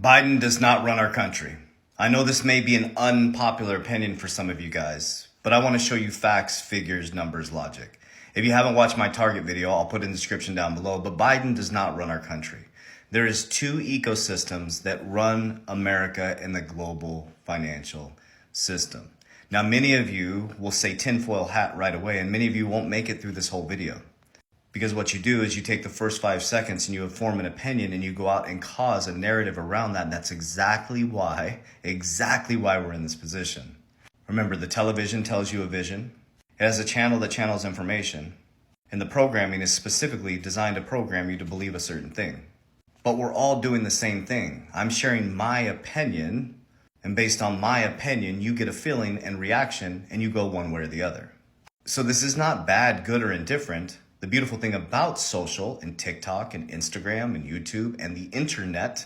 Biden does not run our country. I know this may be an unpopular opinion for some of you guys, but I want to show you facts, figures, numbers, logic. If you haven't watched my Target video, I'll put it in the description down below, but Biden does not run our country. There is two ecosystems that run America in the global financial system. Now, many of you will say tinfoil hat right away, and many of you won't make it through this whole video. Because what you do is you take the first 5 seconds and you form an opinion and you go out and cause a narrative around that. And that's exactly why we're in this position. Remember, the television tells you a vision. It has a channel that channels information. And the programming is specifically designed to program you to believe a certain thing. But we're all doing the same thing. I'm sharing my opinion, and based on my opinion, you get a feeling and reaction, and you go one way or the other. So this is not bad, good, or indifferent. The beautiful thing about social and TikTok and Instagram and YouTube and the internet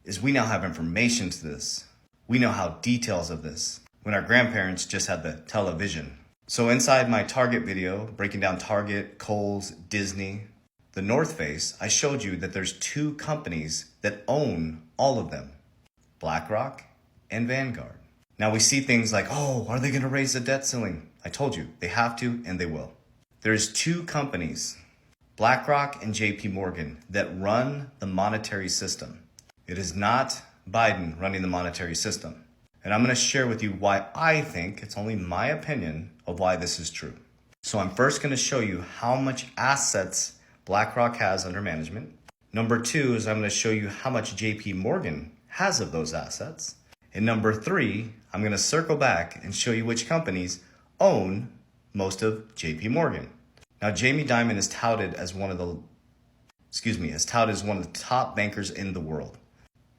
is we now have information to this. We know how details of this when our grandparents just had the television. So inside my Target video, breaking down Target, Kohl's, Disney, the North Face, I showed you that there's two companies that own all of them, BlackRock and Vanguard. Now we see things like, oh, are they going to raise the debt ceiling? I told you, they have to and they will. There's two companies, BlackRock and JP Morgan, that run the monetary system. It is not Biden running the monetary system. And I'm going to share with you why I think, it's only my opinion, of why this is true. So I'm first going to show you how much assets BlackRock has under management. Number two is I'm going to show you how much JP Morgan has of those assets. And number three, I'm going to circle back and show you which companies own most of JP Morgan. Now, Jamie Dimon is touted as one of the top bankers in the world.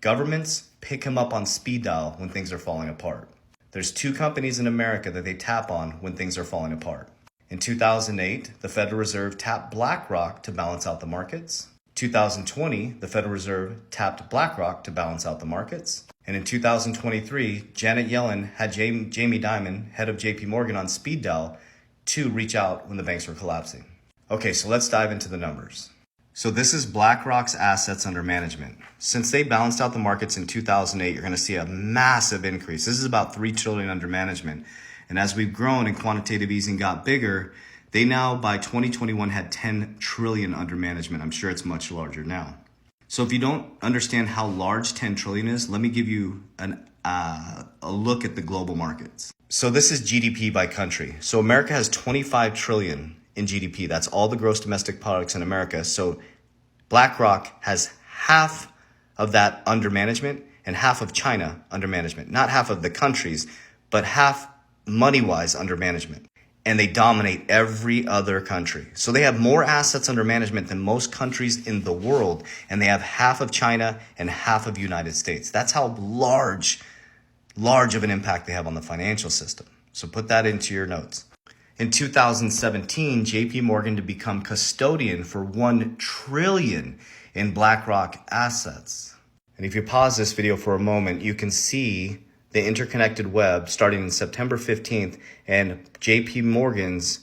Governments pick him up on speed dial when things are falling apart. There's two companies in America that they tap on when things are falling apart. In 2008, the Federal Reserve tapped BlackRock to balance out the markets. 2020, the Federal Reserve tapped BlackRock to balance out the markets. And in 2023, Janet Yellen had Jamie Dimon, head of JP Morgan, on speed dial to reach out when the banks were collapsing. Okay, so let's dive into the numbers. So this is BlackRock's assets under management. Since they balanced out the markets in 2008, you're going to see a massive increase. This is about $3 trillion under management. And as we've grown and quantitative easing got bigger, they now by 2021 had 10 trillion under management. I'm sure it's much larger now. So if you don't understand how large 10 trillion is, let me give you a look at the global markets. So this is GDP by country. So America has 25 trillion in GDP. That's all the gross domestic products in America. So BlackRock has half of that under management and half of China under management. Not half of the countries, but half money-wise under management. And they dominate every other country. So they have more assets under management than most countries in the world. And they have half of China and half of the United States. That's how large of an impact they have on the financial system. So put that into your notes. In 2017, JP Morgan to become custodian for 1 trillion in BlackRock assets. And if you pause this video for a moment, you can see the interconnected web starting in September 15th and JP Morgan's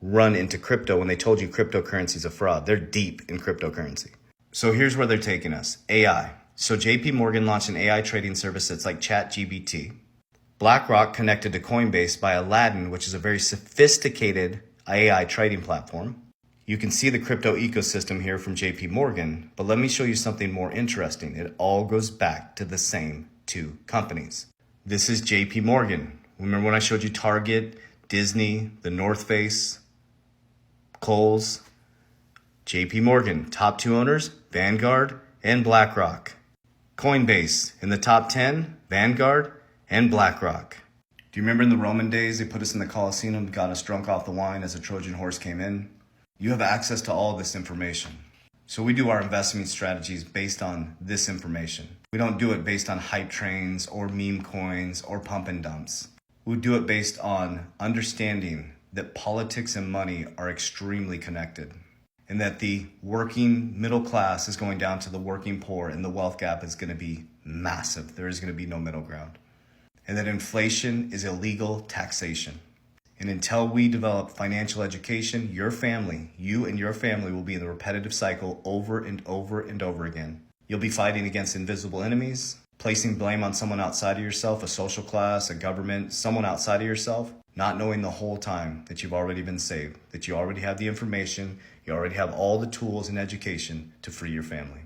run into crypto when they told you cryptocurrency is a fraud. They're deep in cryptocurrency. So here's where they're taking us. AI. So JP Morgan launched an AI trading service that's like ChatGPT. BlackRock connected to Coinbase by Aladdin, which is a very sophisticated AI trading platform. You can see the crypto ecosystem here from JP Morgan, but let me show you something more interesting. It all goes back to the same two companies. This is JP Morgan. Remember when I showed you Target, Disney, the North Face, Kohl's? JP Morgan, top two owners, Vanguard and BlackRock. Coinbase, in the top 10, Vanguard and BlackRock. Do you remember in the Roman days, they put us in the Colosseum, got us drunk off the wine as a Trojan horse came in? You have access to all this information. So we do our investment strategies based on this information. We don't do it based on hype trains or meme coins or pump and dumps. We do it based on understanding that politics and money are extremely connected, and that the working middle class is going down to the working poor, and the wealth gap is going to be massive. There is going to be no middle ground. And that inflation is illegal taxation. And until we develop financial education, your family, you and your family will be in the repetitive cycle over and over and over again. You'll be fighting against invisible enemies, placing blame on someone outside of yourself, a social class, a government, someone outside of yourself, not knowing the whole time that you've already been saved, that you already have the information, you already have all the tools and education to free your family.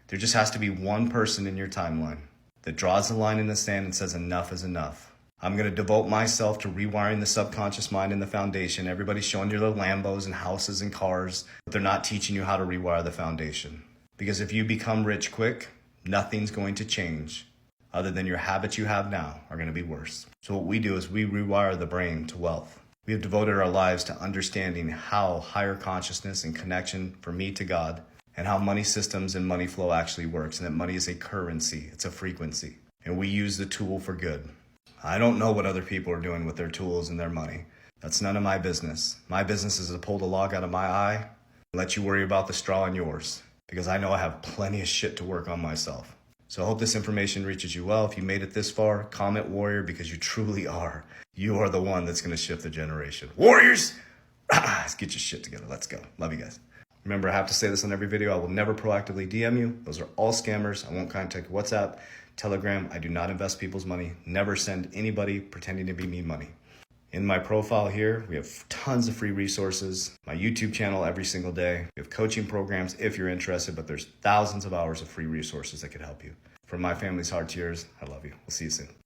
There just has to be one person in your timeline that draws the line in the sand and says enough is enough. I'm going to devote myself to rewiring the subconscious mind and the foundation. Everybody's showing you their Lambos and houses and cars, but they're not teaching you how to rewire the foundation. Because if you become rich quick, nothing's going to change other than your habits you have now are going to be worse. So what we do is we rewire the brain to wealth. We have devoted our lives to understanding how higher consciousness and connection for me to God, and how money systems and money flow actually works, and that money is a currency, it's a frequency, and we use the tool for good. I don't know what other people are doing with their tools and their money. That's none of my business. My business is to pull the log out of my eye and let you worry about the straw in yours, because I know I have plenty of shit to work on myself. So I hope this information reaches you well. If you made it this far, comment warrior, because you truly are. You are the one that's going to shift the generation. Warriors! Let's get your shit together. Let's go. Love you guys. Remember, I have to say this on every video. I will never proactively DM you. Those are all scammers. I won't contact WhatsApp, Telegram. I do not invest people's money. Never send anybody pretending to be me money. In my profile here, we have tons of free resources. My YouTube channel every single day. We have coaching programs if you're interested, but there's thousands of hours of free resources that could help you. From my family's heart to yours, I love you. We'll see you soon.